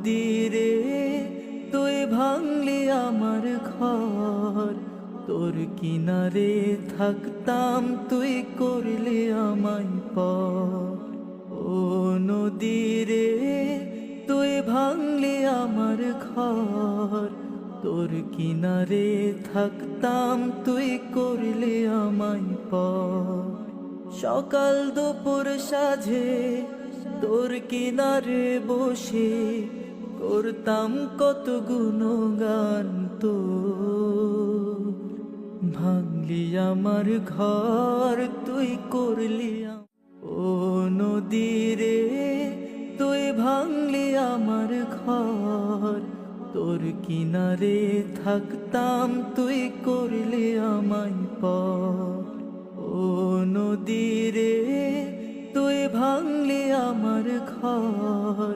নদী রে তুই ভাঙলি আমার ঘর, তোর কিনারে থাকতাম তুই করলি আমায় পর। ও নদী রে তুই ভাঙলি আমার ঘর, তোর কিনারে থাকতাম তুই করলি আমায় পর। সকাল দুপুর সাঁঝে তোর কিনারে বসে করতাম কত গুণগান তোর। ভাঙলি আমার ঘর তুই করলি ও নদী রে তুই ভাঙলি আমার ঘর, তোর কিনারে থাকতাম তুই করলি আমায় পর। ও নদী রে তুই ভাঙলি আমার ঘর,